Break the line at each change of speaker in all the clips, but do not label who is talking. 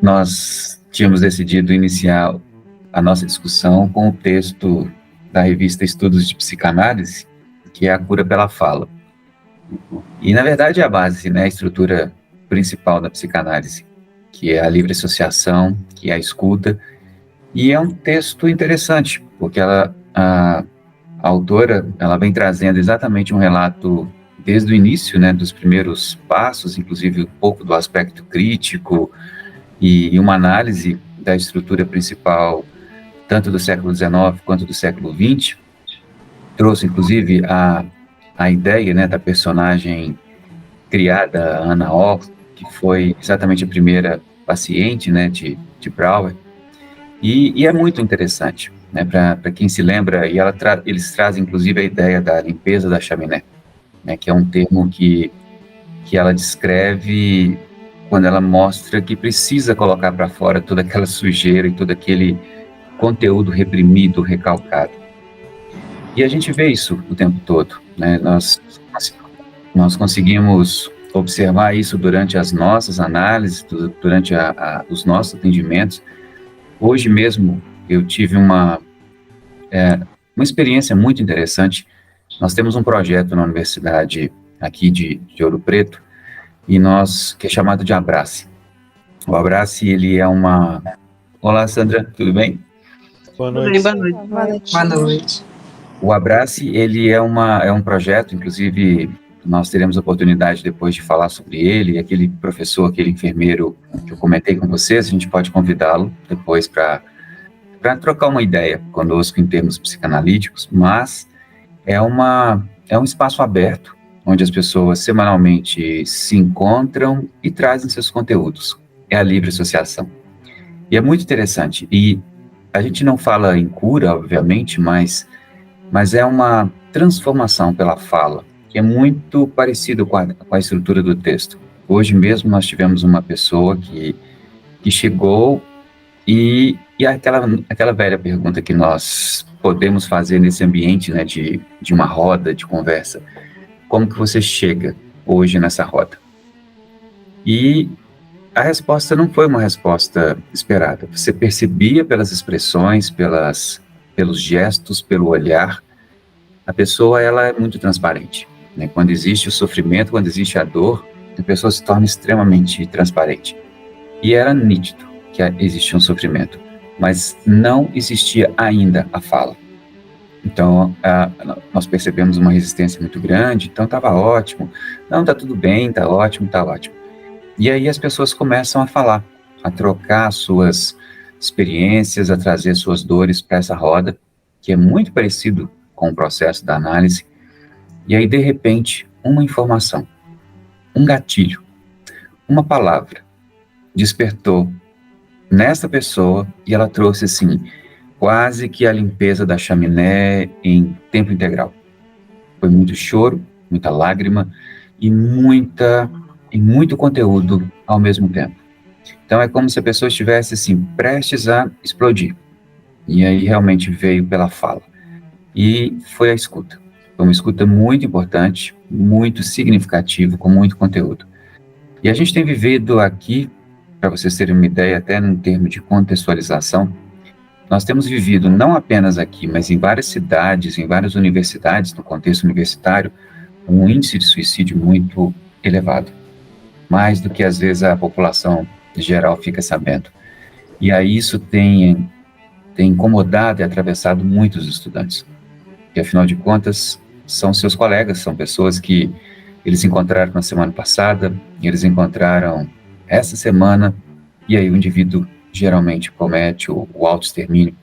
nós tínhamos decidido iniciar a nossa discussão com o texto da revista Estudos de Psicanálise, que é A Cura pela Fala. E, na verdade, é a base, né, a estrutura principal da psicanálise, que é a livre associação, que é a escuta. E é um texto interessante, porque a autora, ela vem trazendo exatamente um relato desde o início, né, dos primeiros passos, inclusive um pouco do aspecto crítico e uma análise da estrutura principal, tanto do século XIX quanto do século XX. Trouxe, inclusive, a ideia, né, da personagem criada, Anna Oh, que foi exatamente a primeira paciente, né, de Brouwer. E é muito interessante, né, para quem se lembra, e eles trazem, inclusive, a ideia da limpeza da chaminé, né, que é um termo que ela descreve quando ela mostra que precisa colocar para fora toda aquela sujeira e todo aquele conteúdo reprimido, recalcado. E a gente vê isso o tempo todo, né? Nós conseguimos observar isso durante as nossas análises, durante os nossos atendimentos. Hoje mesmo eu tive uma experiência muito interessante. Nós temos um projeto na universidade aqui de Ouro Preto, que é chamado de Abrace. O Abrace, ele é uma... Olá, Sandra, tudo bem?
Boa noite.
Boa noite.
Boa noite.
Boa noite.
O Abrace, ele é um projeto, inclusive nós teremos a oportunidade depois de falar sobre ele, aquele professor, aquele enfermeiro que eu comentei com vocês, a gente pode convidá-lo depois para trocar uma ideia conosco em termos psicanalíticos, mas é um espaço aberto, onde as pessoas semanalmente se encontram e trazem seus conteúdos. É a livre associação. E é muito interessante. E a gente não fala em cura, obviamente, mas é uma transformação pela fala, que é muito parecido com a estrutura do texto. Hoje mesmo nós tivemos uma pessoa que chegou e aquela velha pergunta que nós podemos fazer nesse ambiente, né, de uma roda de conversa: como que você chega hoje nessa roda? E a resposta não foi uma resposta esperada. Você percebia pelas expressões, pelos gestos, pelo olhar. A pessoa, ela é muito transparente, né? Quando existe o sofrimento, quando existe a dor, a pessoa se torna extremamente transparente. E era nítido que existia um sofrimento, mas não existia ainda a fala. Então, nós percebemos uma resistência muito grande. Então, estava ótimo. Não, está tudo bem, está ótimo, está ótimo. E aí as pessoas começam a falar, a trocar suas experiências, a trazer suas dores para essa roda, que é muito parecido com o processo da análise. E aí, de repente, uma informação, um gatilho, uma palavra despertou nessa pessoa e ela trouxe, assim, quase que a limpeza da chaminé em tempo integral. Foi muito choro, muita lágrima e muito conteúdo ao mesmo tempo. Então é como se a pessoa estivesse assim, prestes a explodir. E aí realmente veio pela fala. E foi a escuta. Foi uma escuta muito importante, muito significativa, com muito conteúdo. E a gente tem vivido aqui, para vocês terem uma ideia, até num termo de contextualização, nós temos vivido não apenas aqui, mas em várias cidades, em várias universidades, no contexto universitário, um índice de suicídio muito elevado. Mais do que, às vezes, a população geral fica sabendo. E aí isso tem incomodado e atravessado muitos estudantes. E, afinal de contas, são seus colegas, são pessoas que eles encontraram na semana passada, eles encontraram essa semana, e aí o indivíduo geralmente comete o autoextermínio.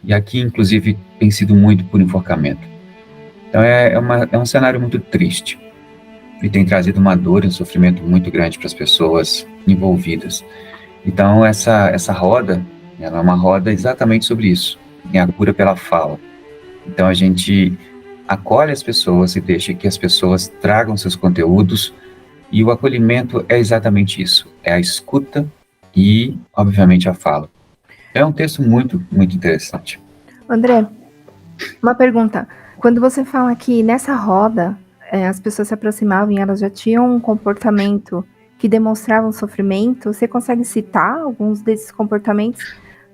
E aqui, inclusive, tem sido muito por enforcamento. Então, é um cenário muito triste. E tem trazido uma dor e um sofrimento muito grande para as pessoas envolvidas. Então, essa roda, ela é uma roda exatamente sobre isso. É a cura pela fala. Então, a gente acolhe as pessoas e deixa que as pessoas tragam seus conteúdos, e o acolhimento é exatamente isso. É a escuta e, obviamente, a fala. É um texto muito, muito interessante.
André, uma pergunta. Quando você fala que nessa roda, as pessoas se aproximavam e elas já tinham um comportamento que demonstravam sofrimento. Você consegue citar alguns desses comportamentos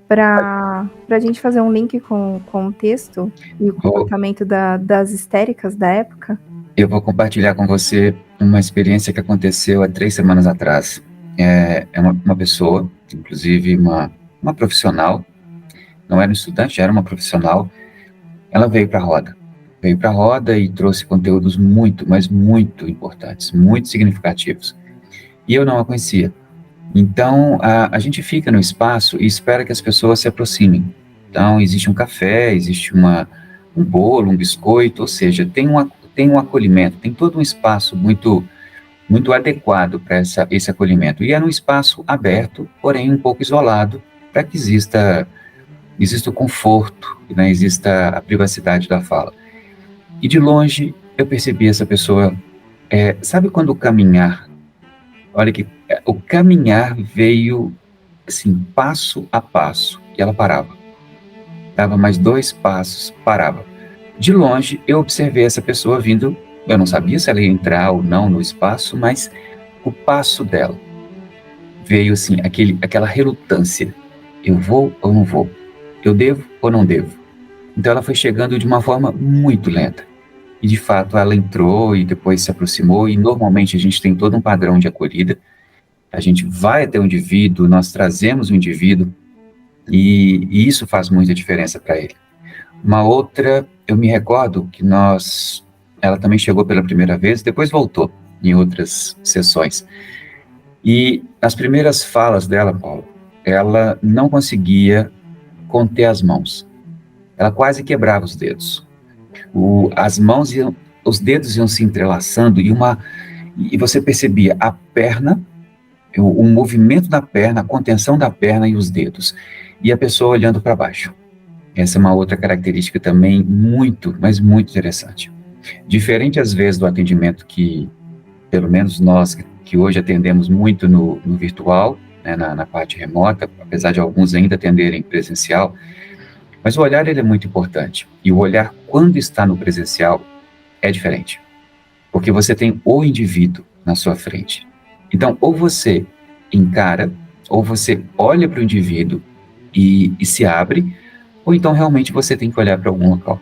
para a gente fazer um link com o texto e o comportamento das histéricas da época?
Eu vou compartilhar com você uma experiência que aconteceu há 3 semanas atrás. É uma pessoa, inclusive uma profissional, não era um estudante, era uma profissional. Ela veio para a roda e trouxe conteúdos muito, mas muito importantes, muito significativos. E eu não a conhecia. Então, a gente fica no espaço e espera que as pessoas se aproximem. Então, existe um café, existe um bolo, um biscoito, ou seja, tem um acolhimento, tem todo um espaço muito, muito adequado para esse acolhimento. E é um espaço aberto, porém um pouco isolado, para que exista o conforto, né, exista a privacidade da fala. E de longe, eu percebi essa pessoa, sabe quando o caminhar, olha que o caminhar veio, assim, passo a passo, e ela parava. Dava mais 2 passos, parava. De longe, eu observei essa pessoa vindo, eu não sabia se ela ia entrar ou não no espaço, mas o passo dela veio, assim, aquela relutância. Eu vou ou não vou? Eu devo ou não devo? Então ela foi chegando de uma forma muito lenta. E de fato ela entrou e depois se aproximou, e normalmente a gente tem todo um padrão de acolhida. A gente vai até o indivíduo, nós trazemos o indivíduo, e isso faz muita diferença para ele. Uma outra, eu me recordo que ela também chegou pela primeira vez, depois voltou em outras sessões. E nas primeiras falas dela, Paulo, ela não conseguia conter as mãos. Ela quase quebrava os dedos. Os dedos iam se entrelaçando e você percebia a perna, o movimento da perna, a contenção da perna e os dedos. E a pessoa olhando para baixo. Essa é uma outra característica também muito, mas muito interessante. Diferente às vezes do atendimento que, pelo menos nós que hoje atendemos muito no virtual, né, na parte remota, apesar de alguns ainda atenderem presencial, mas o olhar ele é muito importante. E o olhar, quando está no presencial, é diferente. Porque você tem o indivíduo na sua frente. Então, ou você encara, ou você olha para o indivíduo e se abre, ou então realmente você tem que olhar para algum local.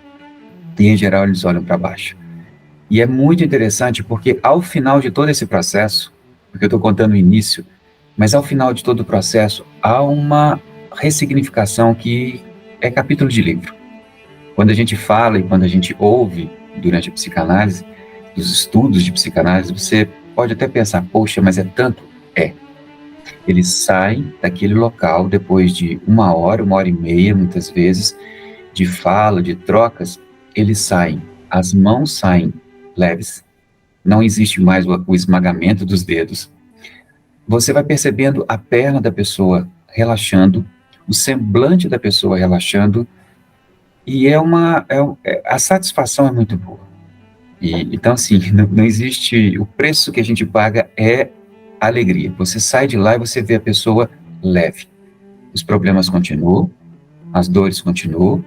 E, em geral, eles olham para baixo. E é muito interessante porque, ao final de todo esse processo, porque eu estou contando o início, mas ao final de todo o processo, há uma ressignificação que é capítulo de livro. Quando a gente fala e quando a gente ouve durante a psicanálise, os estudos de psicanálise, você pode até pensar, poxa, mas é tanto? É. Eles saem daquele local depois de 1 hora e meia, muitas vezes, de fala, de trocas, eles saem, as mãos saem leves, não existe mais o esmagamento dos dedos. Você vai percebendo a perna da pessoa relaxando, o semblante da pessoa relaxando, e a satisfação é muito boa. Então, assim, não existe, o preço que a gente paga é alegria. Você sai de lá e você vê a pessoa leve. Os problemas continuam, as dores continuam,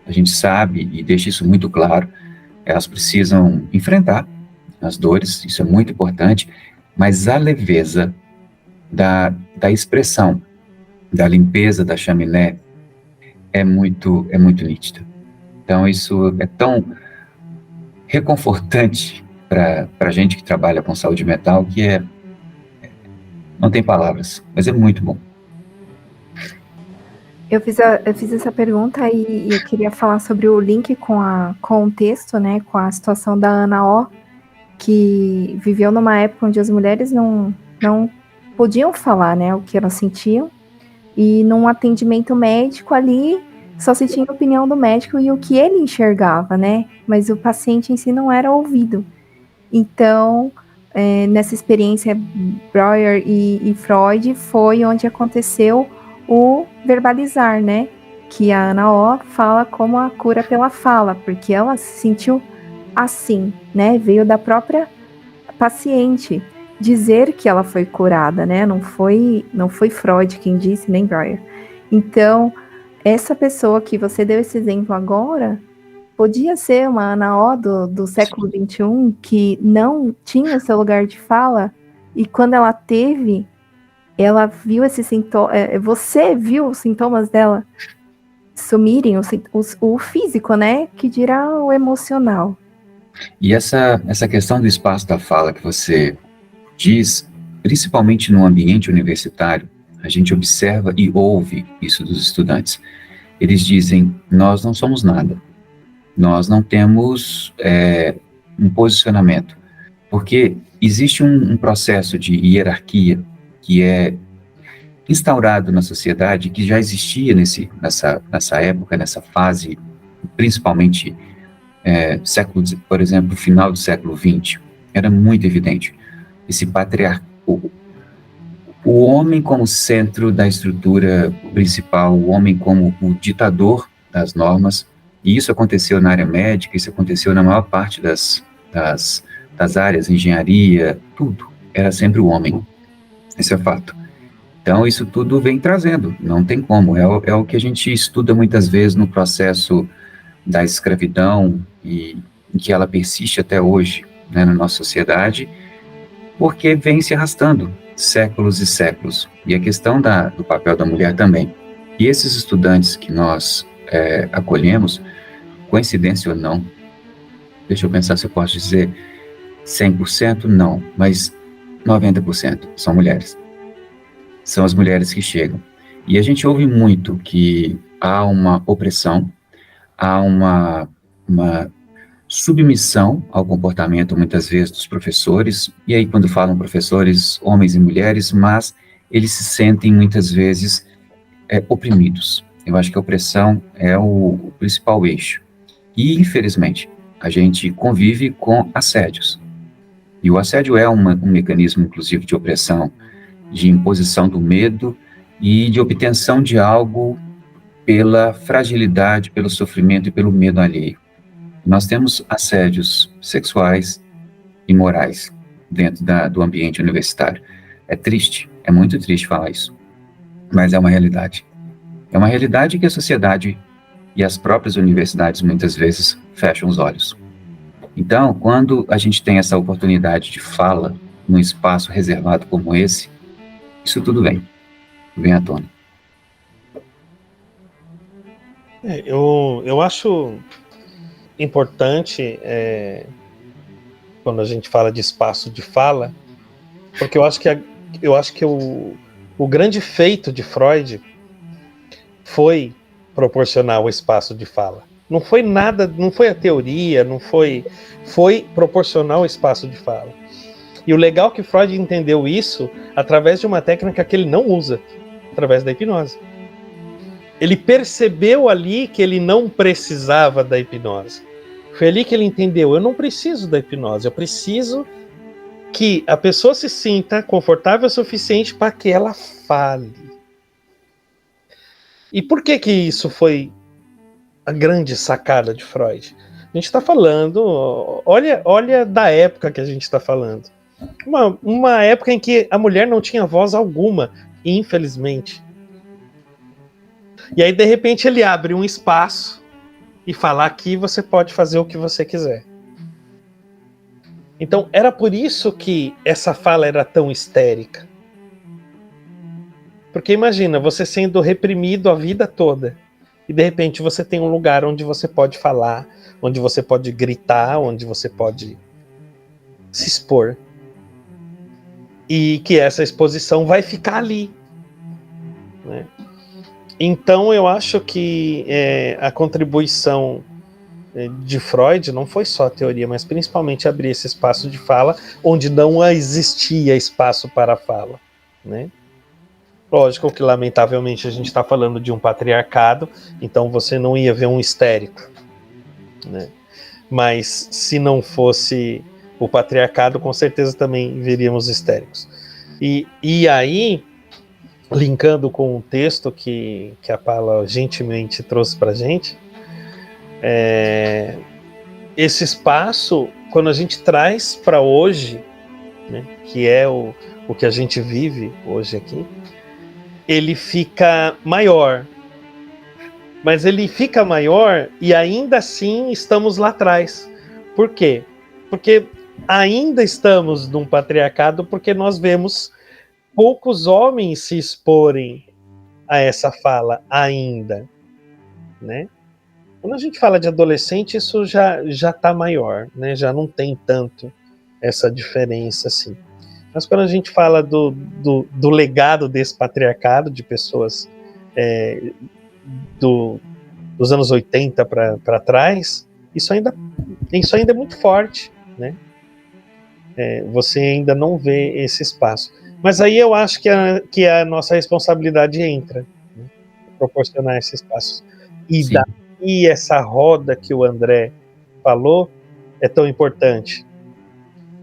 a gente sabe e deixa isso muito claro, elas precisam enfrentar as dores, isso é muito importante, mas a leveza da expressão, da limpeza da chaminé é muito nítida. Então, isso é tão reconfortante para a gente que trabalha com saúde mental, que não tem palavras, mas é muito bom.
Eu fiz essa pergunta e eu queria falar sobre o link com o texto, né, com a situação da Ana O, que viveu numa época onde as mulheres não podiam falar, né, o que elas sentiam, e num atendimento médico ali só se tinha a opinião do médico e o que ele enxergava, né, mas o paciente em si não era ouvido. Então, nessa experiência Breuer e Freud foi onde aconteceu o verbalizar, né? Que a Ana O fala como a cura pela fala, porque ela se sentiu assim, né? Veio da própria paciente dizer que ela foi curada, né? Não foi Freud quem disse, nem Breuer. Então, essa pessoa que você deu esse exemplo agora podia ser uma Ana O do século XXI que não tinha seu lugar de fala, E quando ela teve, ela viu esse sintoma. Você viu os sintomas dela sumirem, o físico, né? Que dirá o emocional.
E essa questão do espaço da fala que você diz, principalmente no ambiente universitário, a gente observa e ouve isso dos estudantes. Eles dizem: nós não somos nada, nós não temos um posicionamento, porque existe um processo de hierarquia que é instaurado na sociedade, que já existia nessa época, nessa fase, principalmente por exemplo, final do século XX, era muito evidente esse patriarcado, o homem como centro da estrutura principal, o homem como o ditador das normas, e isso aconteceu na área médica, isso aconteceu na maior parte das áreas, engenharia, tudo, era sempre o homem, esse é fato. Então, isso tudo vem trazendo, não tem como, é o que a gente estuda muitas vezes no processo da escravidão, e que ela persiste até hoje, né, na nossa sociedade, porque vem se arrastando séculos e séculos. E a questão do papel da mulher também. E esses estudantes que nós acolhemos, coincidência ou não, deixa eu pensar se eu posso dizer 100%, não, mas 90% são mulheres. São as mulheres que chegam. E a gente ouve muito que há uma opressão, há uma submissão ao comportamento, muitas vezes, dos professores, e aí quando falam professores, homens e mulheres, mas eles se sentem, muitas vezes, oprimidos. Eu acho que a opressão é o principal eixo. E, infelizmente, a gente convive com assédios. E o assédio é um mecanismo, inclusive, de opressão, de imposição do medo e de obtenção de algo pela fragilidade, pelo sofrimento e pelo medo alheio. Nós temos assédios sexuais e morais dentro do ambiente universitário. É triste, é muito triste falar isso, mas é uma realidade. É uma realidade que a sociedade e as próprias universidades muitas vezes fecham os olhos. Então, quando a gente tem essa oportunidade de fala num espaço reservado como esse, isso tudo vem à tona.
Eu acho importante quando a gente fala de espaço de fala, porque eu acho que o grande feito de Freud foi proporcionar o espaço de fala. Não foi nada, não foi a teoria, foi proporcionar o espaço de fala. E o legal é que Freud entendeu isso através de uma técnica que ele não usa, através da hipnose. Ele percebeu ali que ele não precisava da hipnose. Foi ali que ele entendeu: eu não preciso da hipnose, eu preciso que a pessoa se sinta confortável o suficiente para que ela fale. E por que isso foi a grande sacada de Freud? A gente está falando, olha da época que a gente está falando. Uma época em que a mulher não tinha voz alguma, infelizmente. E aí, de repente, ele abre um espaço e fala: aqui você pode fazer o que você quiser. Então, era por isso que essa fala era tão histérica. Porque imagina, você sendo reprimido a vida toda, e de repente você tem um lugar onde você pode falar, onde você pode gritar, onde você pode se expor. E que essa exposição vai ficar ali, né? Então eu acho que a contribuição de Freud não foi só a teoria, mas principalmente abrir esse espaço de fala onde não existia espaço para a fala, né? Lógico que lamentavelmente a gente está falando de um patriarcado, então você não ia ver um histérico, né? Mas se não fosse o patriarcado, com certeza também veríamos histéricos. E aí, linkando com o texto que a Paula gentilmente trouxe para a gente, esse espaço, quando a gente traz para hoje, né, que é o que a gente vive hoje aqui, ele fica maior. Mas ele fica maior e ainda assim estamos lá atrás. Por quê? Porque ainda estamos num patriarcado porque nós vemos poucos homens se exporem a essa fala ainda, né? Quando a gente fala de adolescente, isso já está maior, né? Já não tem tanto essa diferença assim. Mas quando a gente fala do legado desse patriarcado, de pessoas dos anos 80 para trás, isso ainda é muito forte, né? Você ainda não vê esse espaço. Mas aí eu acho que a nossa responsabilidade entra, né? Proporcionar esse espaço. E
Sim.
daí essa roda que o André falou é tão importante.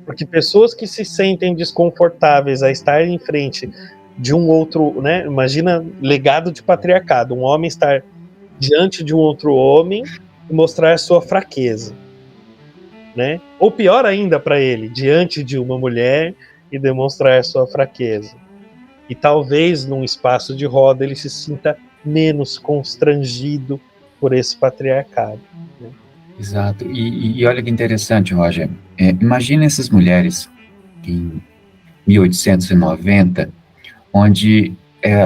Porque pessoas que se sentem desconfortáveis a estar em frente de um outro, né? Imagina legado de patriarcado, um homem estar diante de um outro homem e mostrar sua fraqueza, né? Ou pior ainda para ele, diante de uma mulher e demonstrar sua fraqueza. E talvez num espaço de roda ele se sinta menos constrangido por esse patriarcado, né?
Exato. E olha que interessante, Roger. Imagina essas mulheres em 1890, onde,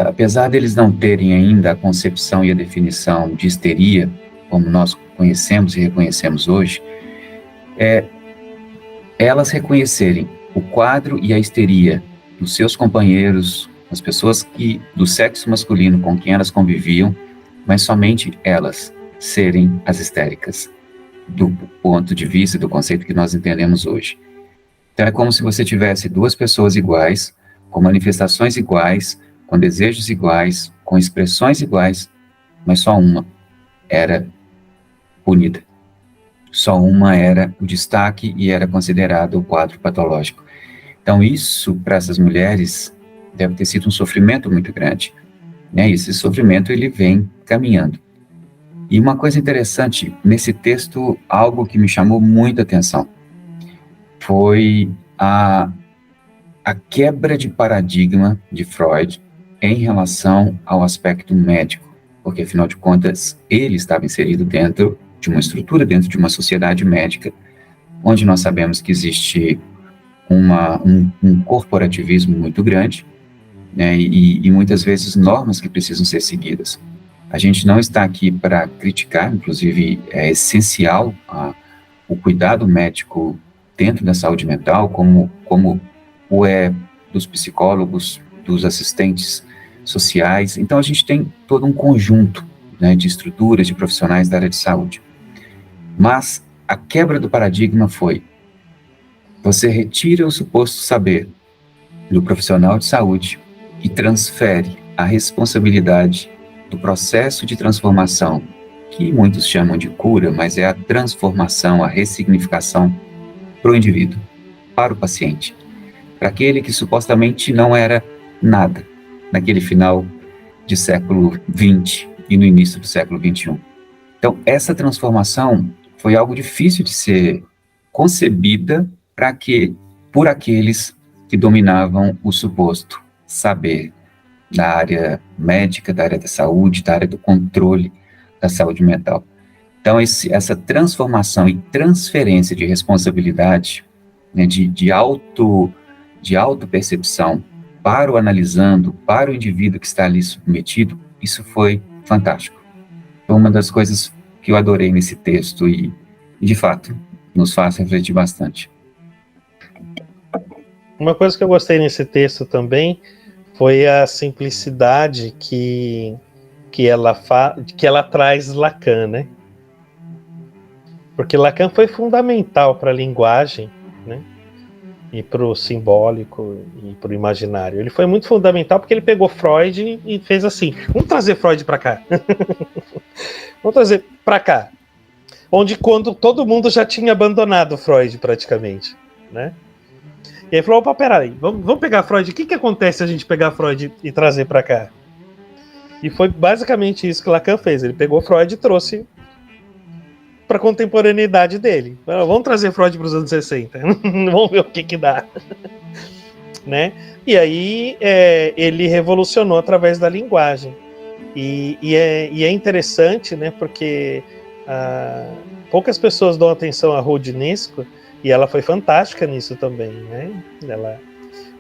apesar deles não terem ainda a concepção e a definição de histeria, como nós conhecemos e reconhecemos hoje, elas reconhecerem o quadro e a histeria dos seus companheiros, as pessoas do sexo masculino com quem elas conviviam, mas somente elas serem as histéricas, do ponto de vista do conceito que nós entendemos hoje. Então é como se você tivesse duas pessoas iguais, com manifestações iguais, com desejos iguais, com expressões iguais, mas só uma era punida. Só uma era o destaque e era considerado o quadro patológico. Então isso, para essas mulheres, deve ter sido um sofrimento muito grande, né? E esse sofrimento ele vem caminhando. E uma coisa interessante, nesse texto, algo que me chamou muita atenção, foi a quebra de paradigma de Freud em relação ao aspecto médico, porque, afinal de contas, ele estava inserido dentro de uma estrutura, dentro de uma sociedade médica, onde nós sabemos que existe um corporativismo muito grande, né, e muitas vezes normas que precisam ser seguidas. A gente não está aqui para criticar, inclusive é essencial o cuidado médico dentro da saúde mental, como o é dos psicólogos, dos assistentes sociais. Então a gente tem todo um conjunto, né, de estruturas, de profissionais da área de saúde. Mas a quebra do paradigma foi: você retira o suposto saber do profissional de saúde e transfere a responsabilidade do processo de transformação, que muitos chamam de cura, mas é a transformação, a ressignificação para o indivíduo, para o paciente, para aquele que supostamente não era nada naquele final de século XX e no início do século XXI. Então, essa transformação foi algo difícil de ser concebida por aqueles que dominavam o suposto saber da área médica, da área da saúde, da área do controle da saúde mental. Então, essa transformação e transferência de responsabilidade, né, de auto-percepção para o analisando, para o indivíduo que está ali submetido, isso foi fantástico. Foi uma das coisas que eu adorei nesse texto e de fato, nos faz refletir bastante.
Uma coisa que eu gostei nesse texto também foi a simplicidade que ela traz Lacan, né? Porque Lacan foi fundamental para a linguagem, né? E para o simbólico e para o imaginário. Ele foi muito fundamental porque ele pegou Freud e fez assim: vamos trazer Freud para cá. Vamos trazer para cá. Onde quando todo mundo já tinha abandonado Freud praticamente, né? E aí falou: opa, peraí, vamos pegar Freud. O que acontece se a gente pegar Freud e trazer para cá? E foi basicamente isso que Lacan fez. Ele pegou Freud e trouxe para a contemporaneidade dele. Vamos trazer Freud para os anos 60. Vamos ver o que dá. Né? E aí ele revolucionou através da linguagem. E é interessante, né, porque poucas pessoas dão atenção a Rodinenko, E ela foi fantástica nisso também, né?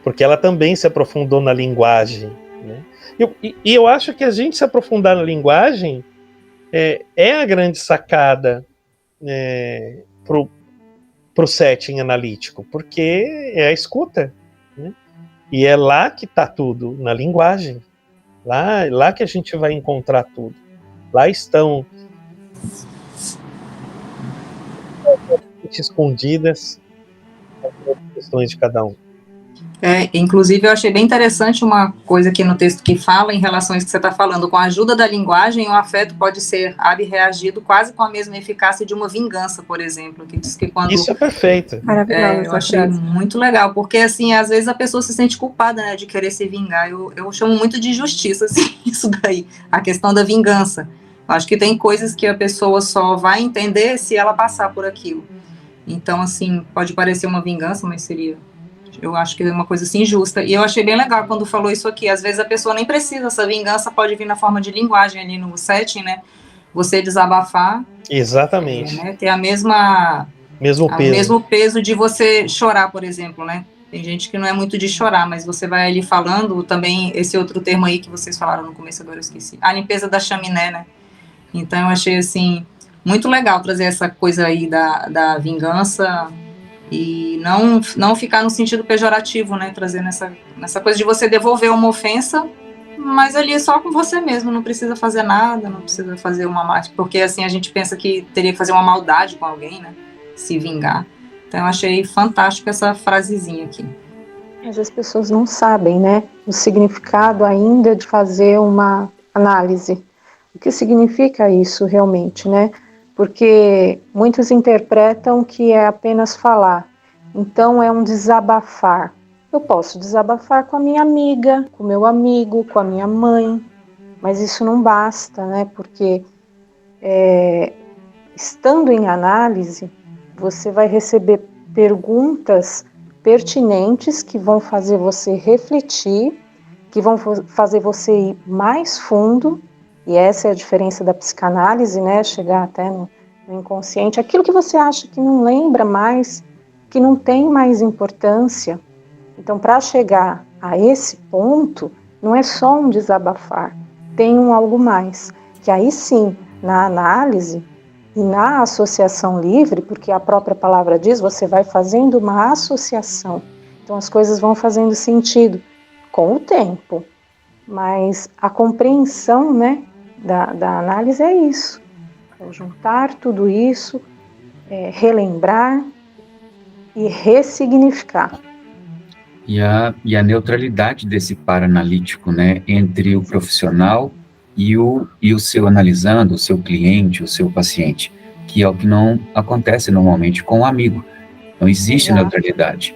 Porque ela também se aprofundou na linguagem, né? E eu acho que a gente se aprofundar na linguagem é a grande sacada pro setting analítico, porque é a escuta, né? E é lá que está tudo, na linguagem. Lá que a gente vai encontrar tudo. Lá estão escondidas as questões de cada um.
Inclusive, eu achei bem interessante uma coisa aqui no texto que fala em relação a isso que você está falando. Com a ajuda da linguagem, o afeto pode ser abreagido quase com a mesma eficácia de uma vingança, por exemplo. Que diz que quando,
isso é perfeito.
Maravilhoso.
Eu achei muito legal, porque, assim, às vezes a pessoa se sente culpada, né, de querer se vingar. Eu chamo muito de injustiça, assim, isso daí, a questão da vingança. Eu acho que tem coisas que a pessoa só vai entender se ela passar por aquilo. Então, assim, pode parecer uma vingança, mas eu acho que é uma coisa assim justa. E eu achei bem legal quando falou isso aqui. Às vezes a pessoa nem precisa, essa vingança pode vir na forma de linguagem ali no setting, né? Você desabafar.
Exatamente.
Né? Ter mesmo peso de você chorar, por exemplo, né? Tem gente que não é muito de chorar, mas você vai ali falando também, esse outro termo aí que vocês falaram no começo, agora eu esqueci. A limpeza da chaminé, né? Então eu achei, assim, muito legal trazer essa coisa aí da vingança. E não ficar no sentido pejorativo, né? Trazer nessa coisa de você devolver uma ofensa, mas ali só com você mesmo, não precisa fazer nada, não precisa fazer uma maldade, porque assim a gente pensa que teria que fazer uma maldade com alguém, né? Se vingar. Então eu achei fantástico essa frasezinha aqui.
Mas as pessoas não sabem, né? O significado ainda de fazer uma análise. O que significa isso realmente, né? Porque muitos interpretam que é apenas falar. Então é um desabafar. Eu posso desabafar com a minha amiga, com o meu amigo, com a minha mãe, mas isso não basta, né? Porque estando em análise, você vai receber perguntas pertinentes que vão fazer você refletir, que vão fazer você ir mais fundo. E essa é a diferença da psicanálise, né? Chegar até no inconsciente. Aquilo que você acha que não lembra mais, que não tem mais importância. Então, para chegar a esse ponto, não é só um desabafar. Tem algo mais. Que aí sim, na análise e na associação livre, porque a própria palavra diz, você vai fazendo uma associação. Então, as coisas vão fazendo sentido com o tempo. Mas a compreensão, né, da análise é isso. É juntar tudo isso, relembrar e ressignificar.
E a neutralidade desse par analítico, né, entre o profissional e o seu analisando, o seu cliente, o seu paciente, que é o que não acontece normalmente com o amigo. Não existe neutralidade,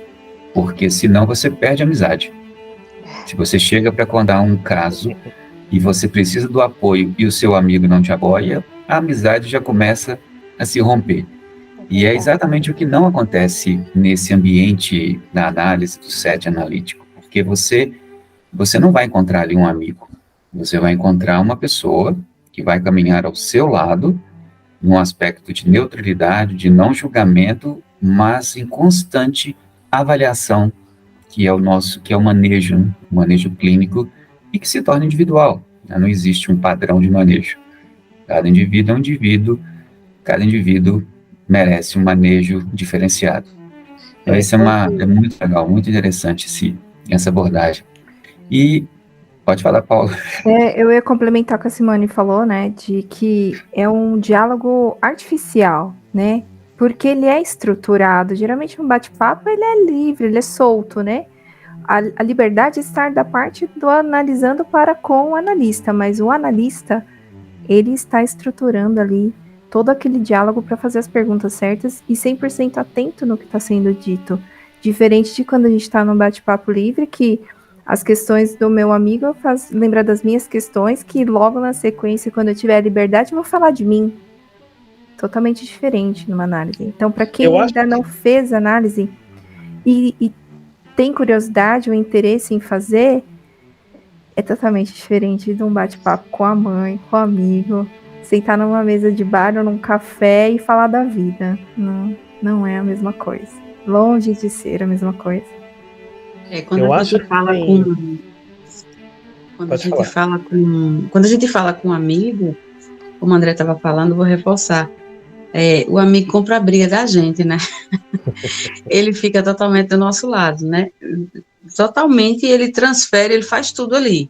porque senão você perde a amizade. Se você chega para contar um caso e você precisa do apoio e o seu amigo não te apoia, a amizade já começa a se romper. E é exatamente o que não acontece nesse ambiente da análise do set analítico, porque você não vai encontrar ali um amigo, você vai encontrar uma pessoa que vai caminhar ao seu lado, num aspecto de neutralidade, de não julgamento, mas em constante avaliação, que é o manejo clínico, e que se torna individual, né? Não existe um padrão de manejo. Cada indivíduo é um indivíduo, cada indivíduo merece um manejo diferenciado. Então, isso é muito legal, muito interessante essa abordagem. E pode falar, Paulo.
Eu ia complementar o que a Simone falou, né, de que é um diálogo artificial, né, porque ele é estruturado. Geralmente um bate-papo ele é livre, ele é solto, né. A liberdade está da parte do analisando para com o analista, mas o analista, ele está estruturando ali todo aquele diálogo para fazer as perguntas certas e 100% atento no que está sendo dito. Diferente de quando a gente está num bate-papo livre, que as questões do meu amigo eu faço lembrar das minhas questões, que logo na sequência, quando eu tiver a liberdade, eu vou falar de mim. Totalmente diferente numa análise. Então, para quem ainda não fez análise e tem curiosidade ou interesse em fazer, é totalmente diferente de um bate-papo com a mãe, com o amigo, sentar numa mesa de bar ou num café e falar da vida. Não Não é a mesma coisa. Longe de ser a mesma coisa.
Eu acho que
fala
tem-
com quando a
Pode
gente fala com um amigo, como o André estava falando, vou reforçar. O amigo compra a briga da gente, né? Ele fica totalmente do nosso lado, né? Totalmente, ele transfere, ele faz tudo ali.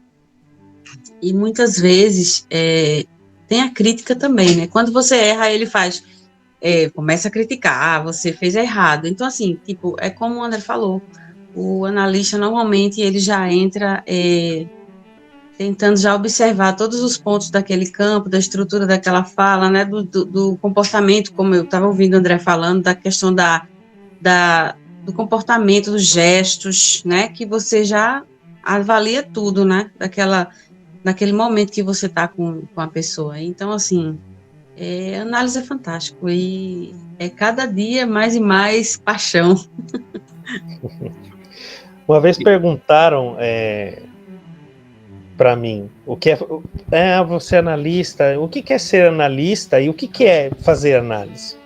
E muitas vezes tem a crítica também, né? Quando você erra, ele começa a criticar, você fez errado. Então, assim, tipo, é como o André falou, o analista, normalmente, ele já entra tentando já observar todos os pontos daquele campo, da estrutura daquela fala, né, do comportamento, como eu estava ouvindo o André falando, da questão do comportamento, dos gestos, né, que você já avalia tudo, né, naquele momento que você está com a pessoa. Então, assim, análise é fantástico e é cada dia mais e mais paixão.
Uma vez perguntaram para mim o que você é analista, o que é ser analista e o que é fazer análise?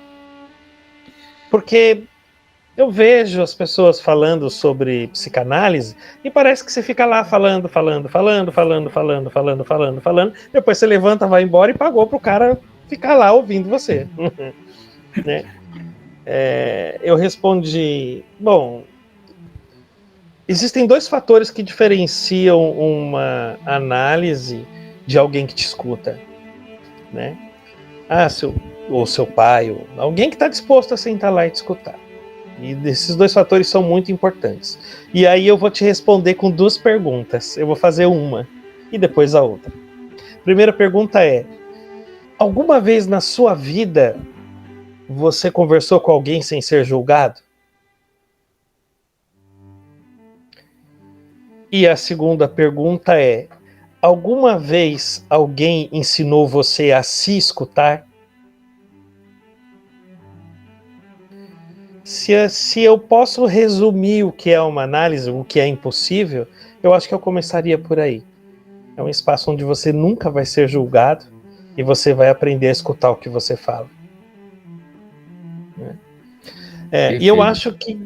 Porque eu vejo as pessoas falando sobre psicanálise e parece que você fica lá falando, depois você levanta, vai embora e pagou pro cara ficar lá ouvindo você. Né? Eu respondi, bom, existem dois fatores que diferenciam uma análise de alguém que te escuta, né? Ou seu pai, ou alguém que está disposto a sentar lá e te escutar. E esses dois fatores são muito importantes. E aí eu vou te responder com duas perguntas. Eu vou fazer uma e depois a outra. Primeira pergunta é: alguma vez na sua vida você conversou com alguém sem ser julgado? E a segunda pergunta é: alguma vez alguém ensinou você a se escutar? Se eu posso resumir o que é uma análise, o que é impossível, eu acho que eu começaria por aí. É um espaço onde você nunca vai ser julgado e você vai aprender a escutar o que você fala. E eu acho que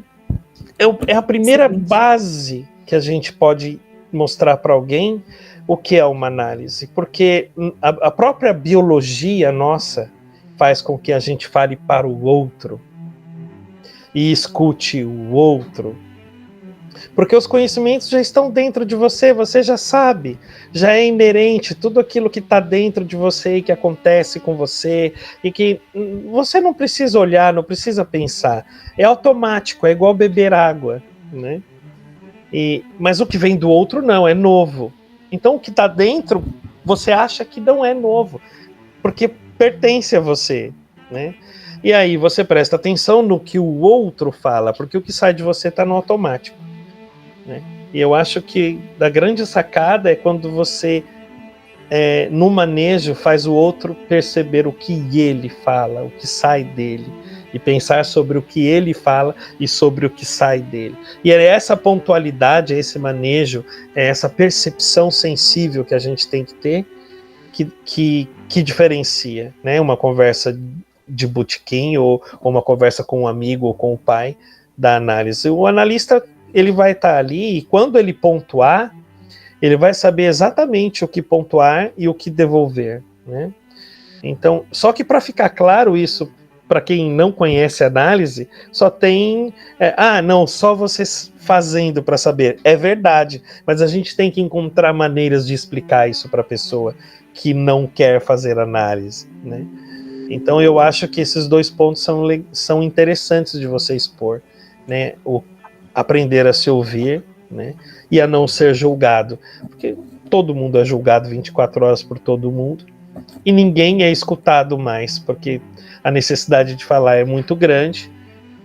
é a primeira base que a gente pode mostrar para alguém o que é uma análise, porque a própria biologia nossa faz com que a gente fale para o outro e escute o outro, porque os conhecimentos já estão dentro de você, você já sabe, já é inerente, tudo aquilo que está dentro de você e que acontece com você, e que você não precisa olhar, não precisa pensar, é automático, é igual beber água, né? Mas o que vem do outro não, é novo. Então o que está dentro, você acha que não é novo, porque pertence a você, né? E aí você presta atenção no que o outro fala, porque o que sai de você está no automático, né? E eu acho que a grande sacada é quando você, no manejo, faz o outro perceber o que ele fala, o que sai dele, e pensar sobre o que ele fala e sobre o que sai dele. E é essa pontualidade, é esse manejo, é essa percepção sensível que a gente tem que ter que diferencia, né, uma conversa de botequim ou uma conversa com um amigo ou com o pai da análise. O analista, ele vai estar ali e quando ele pontuar, ele vai saber exatamente o que pontuar e o que devolver, né? Então, só que para ficar claro isso, para quem não conhece análise, só tem só vocês fazendo para saber. É verdade, mas a gente tem que encontrar maneiras de explicar isso para a pessoa que não quer fazer análise, né? Então eu acho que esses dois pontos são interessantes de você expor, né? Aprender a se ouvir, né? E a não ser julgado, porque todo mundo é julgado 24 horas por todo mundo e ninguém é escutado mais, porque a necessidade de falar é muito grande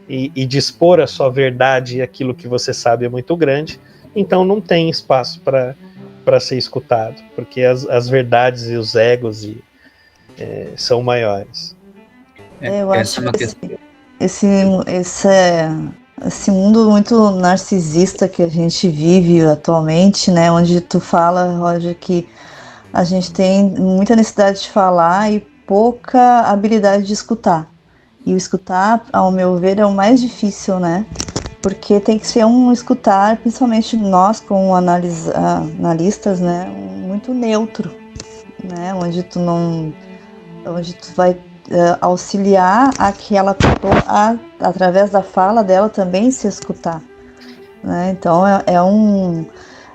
e de expor a sua verdade e aquilo que você sabe é muito grande, então não tem espaço para ser escutado, porque as verdades e os egos são maiores.
Eu acho que esse mundo muito narcisista que a gente vive atualmente, né, onde tu fala, Roger, que a gente tem muita necessidade de falar e pouca habilidade de escutar. E o escutar, ao meu ver, é o mais difícil, né? Porque tem que ser um escutar, principalmente nós como analistas, né? Muito neutro, né? Onde tu vai auxiliar aquela pessoa através da fala dela também se escutar, né? Então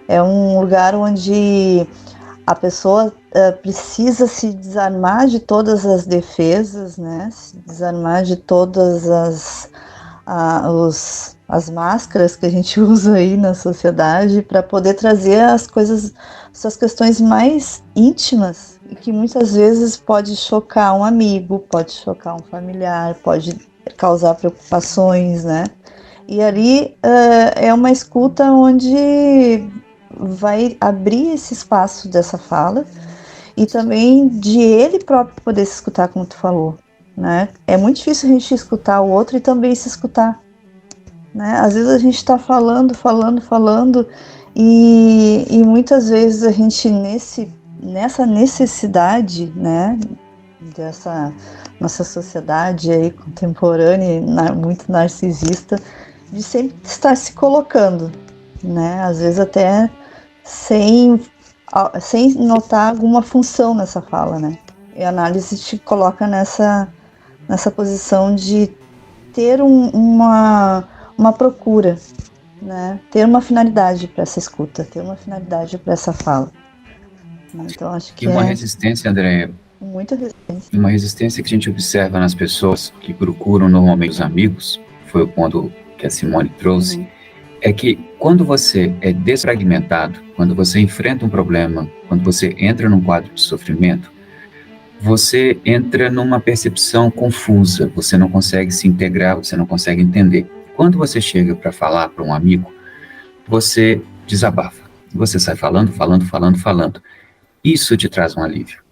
é um lugar onde a pessoa precisa se desarmar de todas as defesas, né? Se desarmar de todas as máscaras que a gente usa aí na sociedade para poder trazer suas questões mais íntimas, e que muitas vezes pode chocar um amigo, pode chocar um familiar, pode causar preocupações, né? E ali é uma escuta onde vai abrir esse espaço dessa fala e também de ele próprio poder se escutar, como tu falou, né? É muito difícil a gente escutar o outro e também se escutar, né? Às vezes a gente está falando e muitas vezes a gente nessa necessidade, né, dessa nossa sociedade aí contemporânea, muito narcisista, de sempre estar se colocando, né? Às vezes até sem notar alguma função nessa fala, né? E a análise te coloca nessa posição de ter uma procura, né? Ter uma finalidade para essa escuta, ter uma finalidade para essa fala. Então acho que
uma resistência, Andréia,
muita resistência.
Uma resistência que a gente observa nas pessoas que procuram normalmente os amigos, foi o ponto que a Simone trouxe, é que quando você é desfragmentado, quando você enfrenta um problema, quando você entra num quadro de sofrimento, você entra numa percepção confusa, você não consegue se integrar, você não consegue entender. Quando você chega para falar para um amigo, você desabafa, você sai falando. Isso te traz um alívio.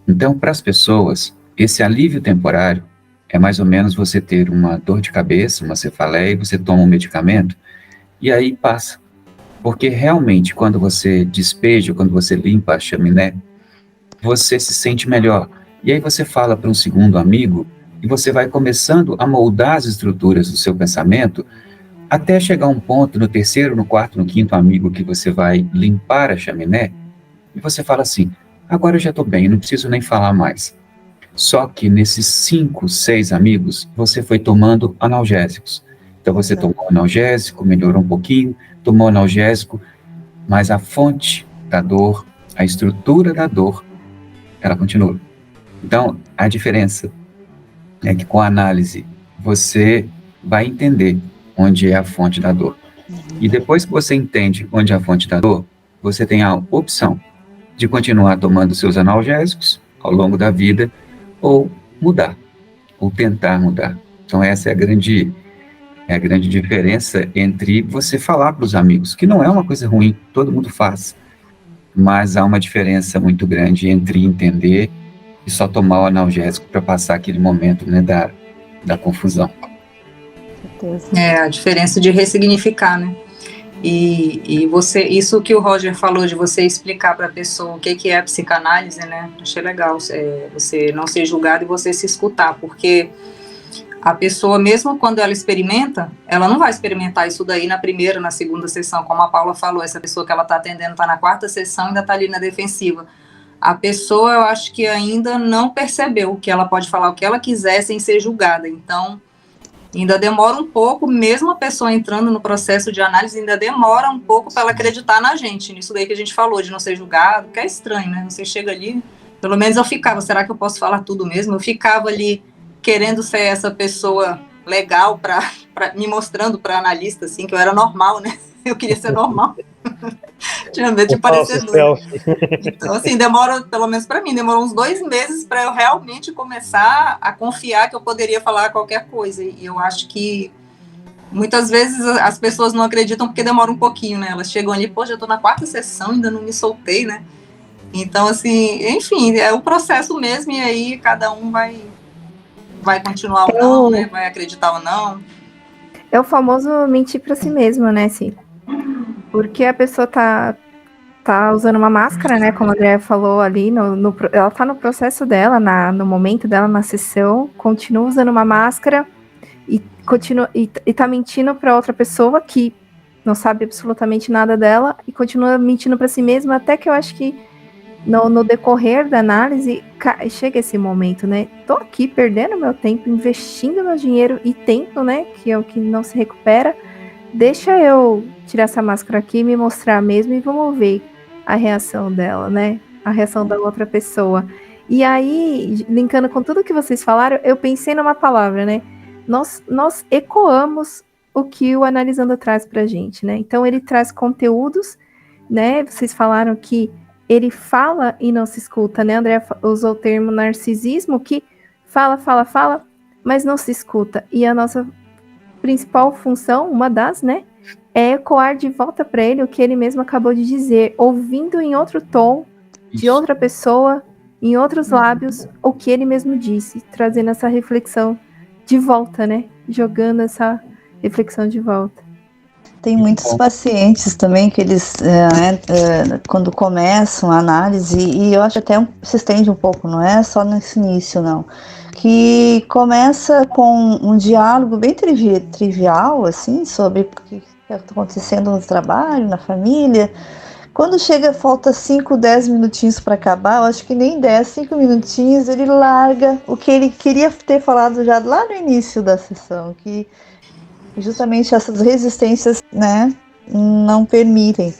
Então, para as pessoas, esse alívio temporário é mais ou menos você ter uma dor de cabeça, uma cefaleia, e você toma um medicamento, e aí passa. Porque realmente, quando você despeja, quando você limpa a chaminé, você se sente melhor. E aí você fala para um segundo amigo, e você vai começando a moldar as estruturas do seu pensamento, até chegar um ponto, no terceiro, no quarto, no quinto amigo, que você vai limpar a chaminé, e você fala assim, agora eu já estou bem, não preciso nem falar mais. Só que nesses 5, 6 amigos, você foi tomando analgésicos. Então você tomou analgésico, melhorou um pouquinho, tomou analgésico, mas a fonte da dor, a estrutura da dor, ela continua. Então, a diferença é que com a análise, você vai entender onde é a fonte da dor. E depois que você entende onde é a fonte da dor, você tem a opção de continuar tomando seus analgésicos ao longo da vida, ou mudar, ou tentar mudar. Então essa é a grande diferença entre você falar para os amigos, que não é uma coisa ruim, todo mundo faz, mas há uma diferença muito grande entre entender e só tomar o analgésico para passar aquele momento, né, da confusão.
É a diferença de ressignificar, né? E você, isso que o Roger falou de você explicar para a pessoa o que é a psicanálise, né? Achei legal, você não ser julgado e você se escutar, porque a pessoa, mesmo quando ela experimenta, ela não vai experimentar isso daí na primeira, na segunda sessão, como a Paula falou, essa pessoa que ela está atendendo está na 4ª sessão e ainda está ali na defensiva. A pessoa, eu acho que ainda não percebeu que ela pode falar o que ela quiser sem ser julgada, então ainda demora um pouco, mesmo a pessoa entrando no processo de análise, ainda demora um pouco para ela acreditar na gente, nisso daí que a gente falou, de não ser julgado, que é estranho, né? Você chega ali, pelo menos eu ficava, será que eu posso falar tudo mesmo? Eu ficava ali querendo ser essa pessoa legal, me mostrando para analista, assim, que eu era normal, né? Eu queria ser normal. Tinha medo de parecer doido. Então, assim, demora, pelo menos para mim, demorou uns 2 meses para eu realmente começar a confiar que eu poderia falar qualquer coisa. E eu acho que muitas vezes as pessoas não acreditam porque demora um pouquinho, né? Elas chegam ali, pô, já tô na 4ª sessão, ainda não me soltei, né? Então, assim, enfim, é o processo mesmo, e aí cada um vai continuar ou não, né? Vai acreditar ou não.
É o famoso mentir para si mesmo, né, Ciro? Porque a pessoa tá tá usando uma máscara, né? Como a Andrea falou ali, ela tá no processo dela, no momento dela na sessão, continua usando uma máscara e tá mentindo para outra pessoa que não sabe absolutamente nada dela e continua mentindo para si mesma, até que eu acho que no decorrer da análise chega esse momento, né? Tô aqui perdendo meu tempo, investindo meu dinheiro e tempo, né? Que é o que não se recupera. Deixa eu tirar essa máscara aqui, me mostrar mesmo e vamos ver a reação dela, né? A reação da outra pessoa. E aí, linkando com tudo que vocês falaram, eu pensei numa palavra, né? Nós ecoamos o que o Analisando traz pra gente, né? Então, ele traz conteúdos, né? Vocês falaram que ele fala e não se escuta, né? André usou o termo narcisismo, que fala, mas não se escuta. E a nossa principal função, uma das, né, é ecoar de volta para ele o que ele mesmo acabou de dizer, ouvindo em outro tom, de outra pessoa, em outros lábios, o que ele mesmo disse, trazendo essa reflexão de volta, né? Jogando essa reflexão de volta.
Tem muitos pacientes também que eles, quando começam a análise, e eu acho até se estende um pouco, não é só nesse início, não, que começa com um diálogo bem trivial, assim, sobre o que está acontecendo no trabalho, na família. Quando chega, falta 5, 10 minutinhos para acabar, eu acho que nem 10, 5 minutinhos, ele larga o que ele queria ter falado já lá no início da sessão, que justamente essas resistências, né, não permitem.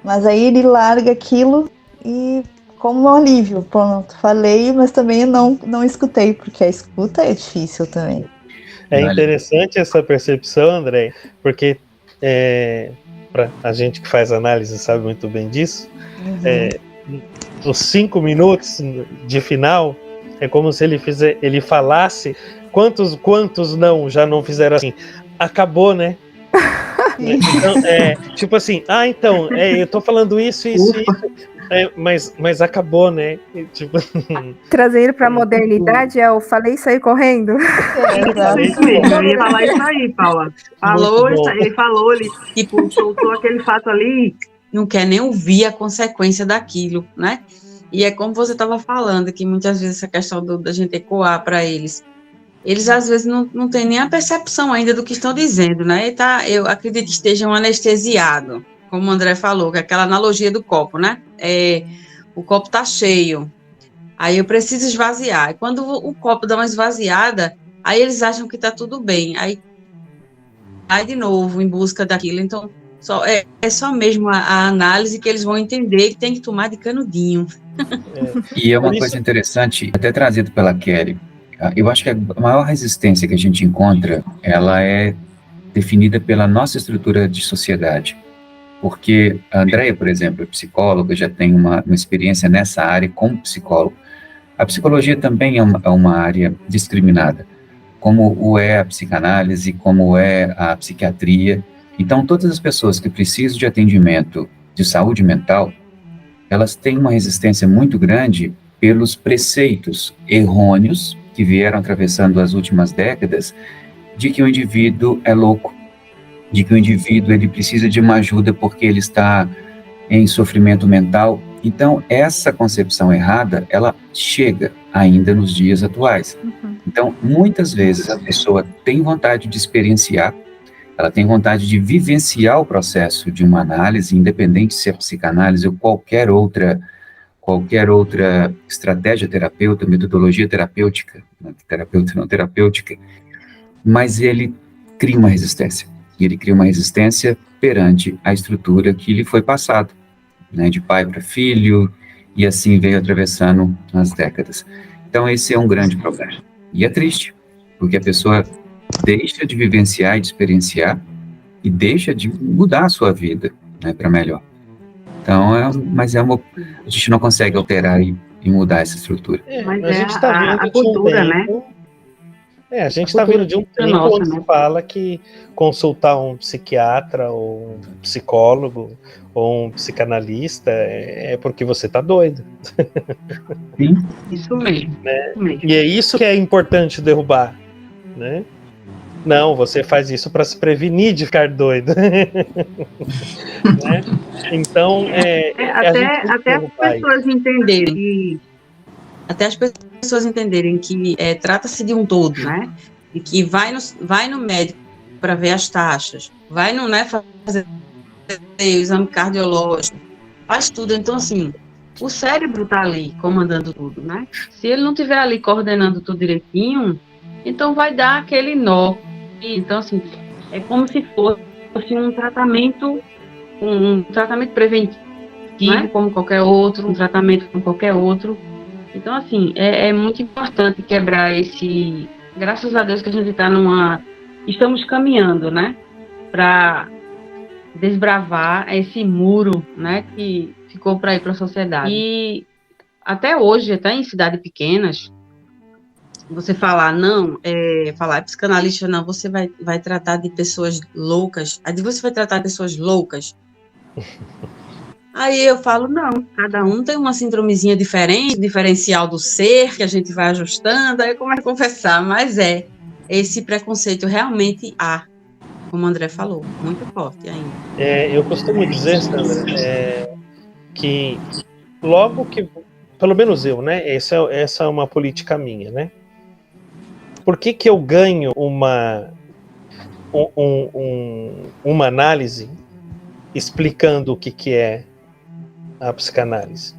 Mas aí ele larga aquilo e, como um alívio, pronto, falei, mas também não escutei, porque a escuta é difícil também.
É interessante essa percepção, André, porque pra a gente que faz análise sabe muito bem disso. Os 5 minutos de final é como se ele falasse quantos já não fizeram assim. Acabou, né? Então, tipo assim, então, eu tô falando isso, mas acabou, né? Tipo...
Trazendo pra modernidade, eu falei isso aí correndo.
Isso mesmo, eu ia falar isso aí, Paula. Ele tipo, soltou aquele fato ali,
não quer nem ouvir a consequência daquilo, né? E é como você estava falando, que muitas vezes essa questão da gente ecoar para eles às vezes não têm nem a percepção ainda do que estão dizendo, né? Eu acredito que estejam anestesiados, como o André falou, que é aquela analogia do copo, né? O copo está cheio, aí eu preciso esvaziar. E quando o copo dá uma esvaziada, aí eles acham que está tudo bem, aí vai de novo em busca daquilo. Então, é só mesmo a análise que eles vão entender que tem que tomar de canudinho.
E é uma coisa interessante, até trazido pela Kelly. Eu acho que a maior resistência que a gente encontra, ela é definida pela nossa estrutura de sociedade. Porque a Andrea, por exemplo, é psicóloga, já tem uma experiência nessa área como psicólogo. A psicologia também é uma área discriminada, como o é a psicanálise, como é a psiquiatria. Então, todas as pessoas que precisam de atendimento de saúde mental, elas têm uma resistência muito grande pelos preceitos errôneos que vieram atravessando as últimas décadas, de que o indivíduo é louco, de que o indivíduo ele precisa de uma ajuda porque ele está em sofrimento mental. Então, essa concepção errada, ela chega ainda nos dias atuais. Então, muitas vezes a pessoa tem vontade de experienciar, ela tem vontade de vivenciar o processo de uma análise, independente se é psicanálise ou qualquer outra estratégia terapêutica, metodologia terapêutica, terapêutica, mas ele cria uma resistência. E ele cria uma resistência perante a estrutura que lhe foi passada, né, de pai para filho, e assim veio atravessando as décadas. Então esse é um grande problema. E é triste, porque a pessoa deixa de vivenciar e de experienciar e deixa de mudar a sua vida, né, para melhor. Então, a gente não consegue alterar e mudar essa estrutura.
Mas a gente está vindo a cultura, né?
A gente está vindo de um tempo onde se fala que consultar um psiquiatra ou um psicólogo ou um psicanalista é porque você está doido.
Isso mesmo.
Né? E é isso que é importante derrubar, né? Não, você faz isso para se prevenir de ficar doido. Né? Então,
até as pessoas entenderem que, até as pessoas entenderem que trata-se de um todo, né? E que vai no médico para ver as taxas, vai no, né, fazer o exame cardiológico, faz tudo. Então, assim, o cérebro está ali comandando tudo, né? Se ele não estiver ali coordenando tudo direitinho, então vai dar aquele nó. Então, assim, é como se fosse um tratamento preventivo, né? Como qualquer outro, um tratamento como qualquer outro. Então, assim, é muito importante quebrar esse... Graças a Deus que a gente está estamos caminhando, né? Para desbravar esse muro, né? Que ficou para ir para a sociedade. E até hoje, até em cidades pequenas, você falar, falar psicanalista, não, você vai tratar de pessoas loucas. Aí você vai tratar de pessoas loucas. Aí eu falo, não, cada um tem uma síndromezinha diferente, diferencial do ser, que a gente vai ajustando, aí eu começo a conversar, mas esse preconceito realmente há, como o André falou, muito forte ainda.
Eu costumo dizer, Sandra, que logo que, pelo menos eu, né, essa é uma política minha, né? Por que eu ganho uma análise explicando o que é a psicanálise?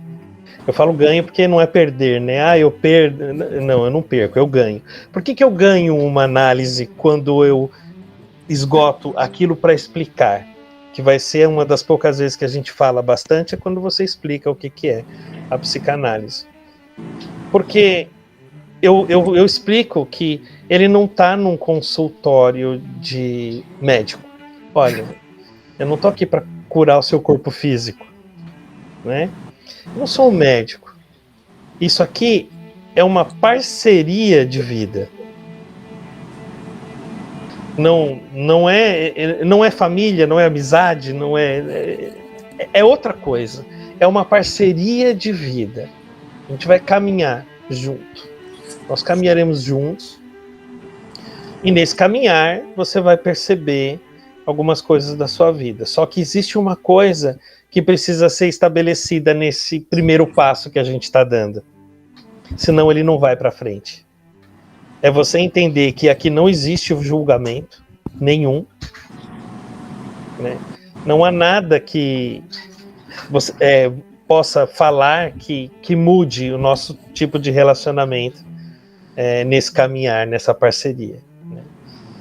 Eu falo ganho porque não é perder, né? Eu perdo. Não, eu não perco, eu ganho. Por que eu ganho uma análise quando eu esgoto aquilo para explicar? Que vai ser uma das poucas vezes que a gente fala bastante, é quando você explica o que é a psicanálise. Porque eu explico que ele não está num consultório de médico. Olha, eu não estou aqui para curar o seu corpo físico, né? Eu não sou um médico. Isso aqui é uma parceria de vida. Não é família, não é amizade, é outra coisa. É uma parceria de vida. A gente vai caminhar junto. Nós caminharemos juntos. E nesse caminhar, você vai perceber algumas coisas da sua vida. Só que existe uma coisa que precisa ser estabelecida nesse primeiro passo que a gente está dando. Senão ele não vai para frente. É você entender que aqui não existe julgamento nenhum, né? Não há nada que você possa falar que mude o nosso tipo de relacionamento nesse caminhar, nessa parceria, né?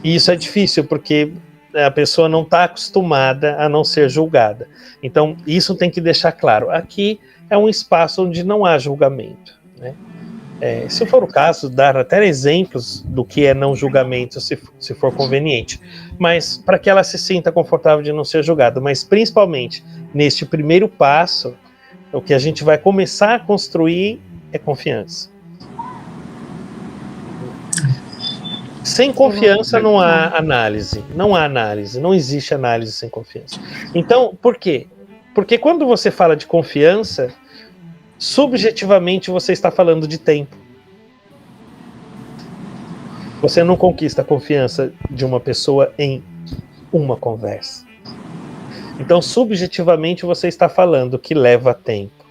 E isso é difícil porque a pessoa não está acostumada a não ser julgada. Então, isso tem que deixar claro. Aqui é um espaço onde não há julgamento, né? Se for o caso, dar até exemplos do que é não julgamento, se for conveniente, mas para que ela se sinta confortável de não ser julgada, mas principalmente neste primeiro passo, o que a gente vai começar a construir é confiança. Sem confiança não há análise, não existe análise sem confiança. Então, por quê? Porque quando você fala de confiança, subjetivamente você está falando de tempo. Você não conquista a confiança de uma pessoa em uma conversa. Então, subjetivamente você está falando que leva tempo.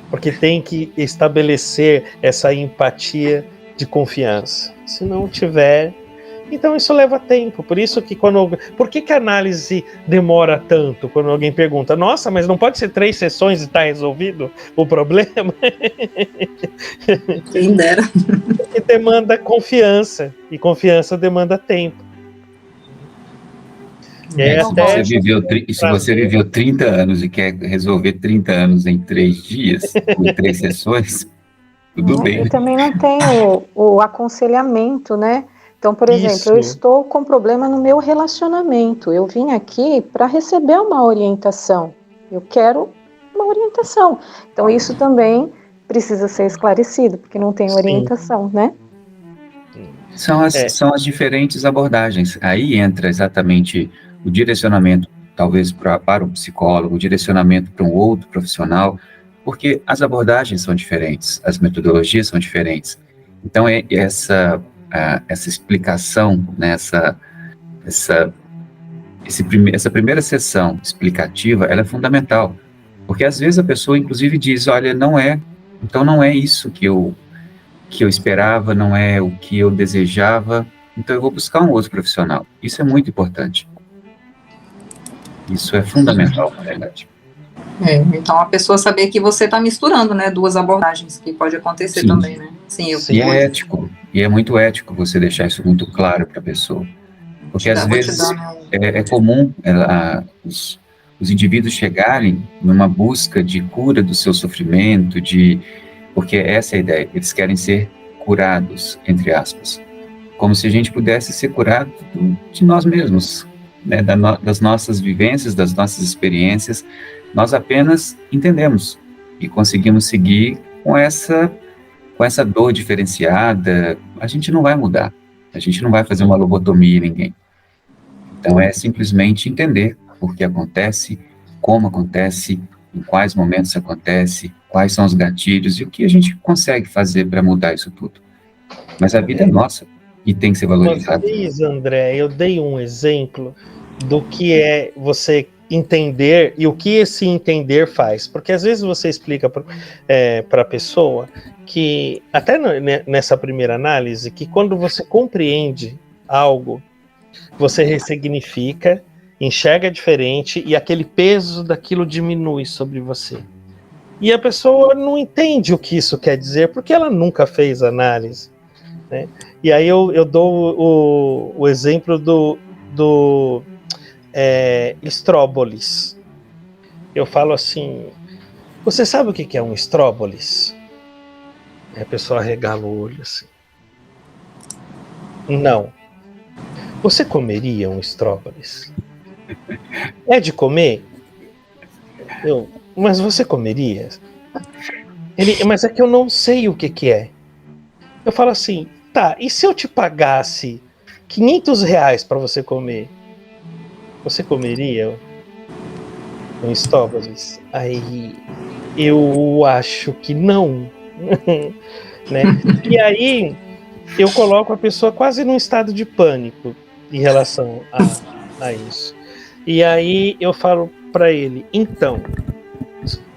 Porque tem que estabelecer essa empatia de confiança. Se não tiver, então isso leva tempo. Por isso que por que a análise demora tanto? Quando alguém pergunta, nossa, mas não pode ser 3 sessões e está resolvido o problema?
Quem dera.
Porque demanda confiança, e confiança demanda tempo.
Se você viveu 30 anos e quer resolver 30 anos em 3 dias, em 3 sessões, tudo bem.
E também não tem o aconselhamento, né? Então, por exemplo, eu estou com problema no meu relacionamento. Eu vim aqui para receber uma orientação. Eu quero uma orientação. Então, isso também precisa ser esclarecido, porque não tem orientação, né?
São as diferentes abordagens. Aí entra exatamente o direcionamento, talvez para um psicólogo, o direcionamento para um outro profissional, porque as abordagens são diferentes, as metodologias são diferentes. Então, essa explicação, né, essa primeira sessão explicativa, ela é fundamental, porque às vezes a pessoa, inclusive, diz, olha, não é isso que eu esperava, não é o que eu desejava, então eu vou buscar um outro profissional. Isso é muito importante. Isso é fundamental, na verdade.
Então a pessoa saber que você está misturando, né, duas abordagens, que pode acontecer
Sim.
também, né? Sim,
E é ético, e é muito ético você deixar isso muito claro para a pessoa. Porque às vezes é comum os indivíduos chegarem numa busca de cura do seu sofrimento, porque essa é a ideia, eles querem ser curados, entre aspas. Como se a gente pudesse ser curado de nós mesmos, né, das nossas vivências, das nossas experiências. Nós apenas entendemos e conseguimos seguir com essa dor diferenciada. A gente não vai mudar, a gente não vai fazer uma lobotomia em ninguém. Então é simplesmente entender o que acontece, como acontece, em quais momentos acontece, quais são os gatilhos e o que a gente consegue fazer para mudar isso tudo. Mas a vida é nossa e tem que ser valorizada.
Mas, André, eu dei um exemplo do que é você entender e o que esse entender faz, porque às vezes você explica para a pessoa que, até nessa primeira análise, que quando você compreende algo, você ressignifica, enxerga diferente e aquele peso daquilo diminui sobre você. E a pessoa não entende o que isso quer dizer, porque ela nunca fez análise, né? E aí eu dou o exemplo do estróbolis. Eu falo assim, você sabe o que é um estróbolis? Aí a pessoa arregala o olho assim. Não. Você comeria um estróbolis? É de comer? Mas você comeria? Mas é que eu não sei o que é. Eu falo assim, tá, e se eu te pagasse R$500 para você comer? Você comeria um estróbolis? Aí eu acho que não. Né? E aí eu coloco a pessoa quase num estado de pânico em relação a isso. E aí eu falo para ele, então,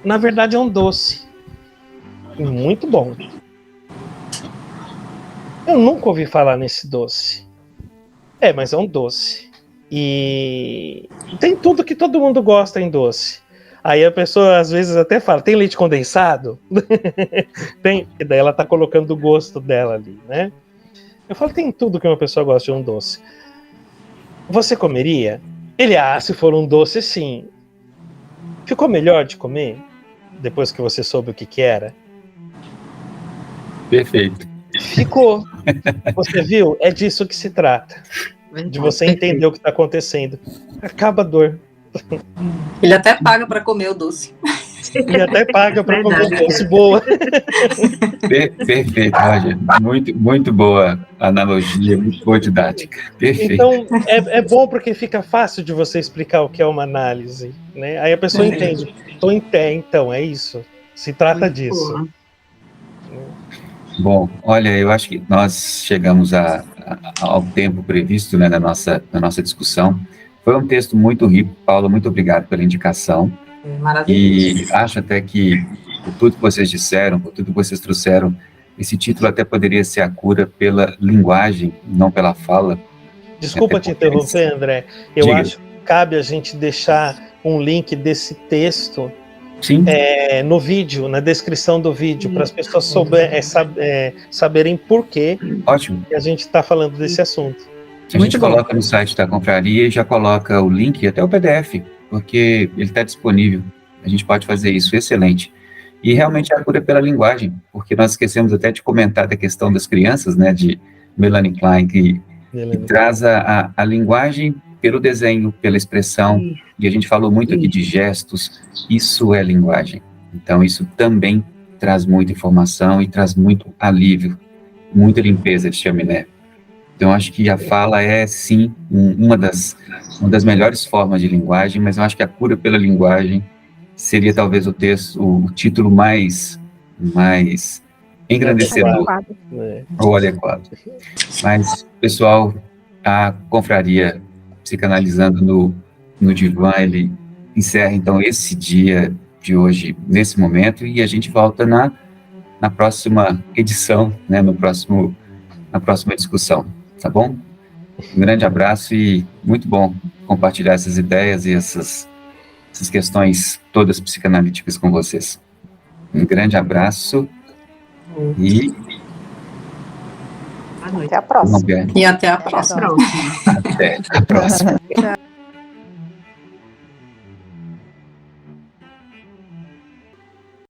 na verdade é um doce. Muito bom. Eu nunca ouvi falar nesse doce. Mas é um doce. E tem tudo que todo mundo gosta em doce. Aí a pessoa às vezes até fala, tem leite condensado? Tem, e daí ela tá colocando o gosto dela ali, né? Eu falo, tem tudo que uma pessoa gosta de um doce. Você comeria? Ele, se for um doce, sim. Ficou melhor de comer? Depois que você soube o que era?
Perfeito.
Ficou. Você viu? É disso que se trata. De você entender o que está acontecendo. Acaba a dor.
Ele até paga para comer o doce.
Ele até paga para comer o doce. Boa.
Perfeito, Roger. Muito boa analogia, muito boa didática. Perfeito.
Então, é bom porque fica fácil de você explicar o que é uma análise, né? Aí a pessoa entende. Então, é isso. Se trata disso.
Bom, olha, eu acho que nós chegamos ao tempo previsto, né, na nossa discussão. Foi um texto muito rico. Paula, muito obrigado pela indicação.
Maravilhoso.
E acho até que, por tudo que vocês disseram, por tudo que vocês trouxeram, esse título até poderia ser a cura pela linguagem, não pela fala.
Desculpa te interromper, André. Eu acho que cabe a gente deixar um link desse texto no vídeo, na descrição do vídeo, para as pessoas saberem por que a gente está falando desse assunto.
A gente coloca no site da Confraria e já coloca o link e até o PDF, porque ele está disponível. A gente pode fazer isso, excelente. E realmente a cura pela linguagem, porque nós esquecemos até de comentar da questão das crianças, né, de Melanie Klein, que traz a linguagem pelo desenho, pela expressão, e a gente falou muito aqui de gestos, isso é linguagem. Então isso também traz muita informação e traz muito alívio, muita limpeza de chaminé. Então acho que a fala é sim uma das melhores formas de linguagem, mas eu acho que a cura pela linguagem seria talvez o título mais engrandecedor
Adequado.
ou adequado. Mas, pessoal, a confraria Psicanalizando no Divã, ele encerra, então, esse dia de hoje, nesse momento, e a gente volta na próxima edição, né, na próxima discussão, tá bom? Um grande abraço e muito bom compartilhar essas ideias e essas questões todas psicanalíticas com vocês. Um grande abraço e
Até a próxima.
E até a próxima.
até a próxima.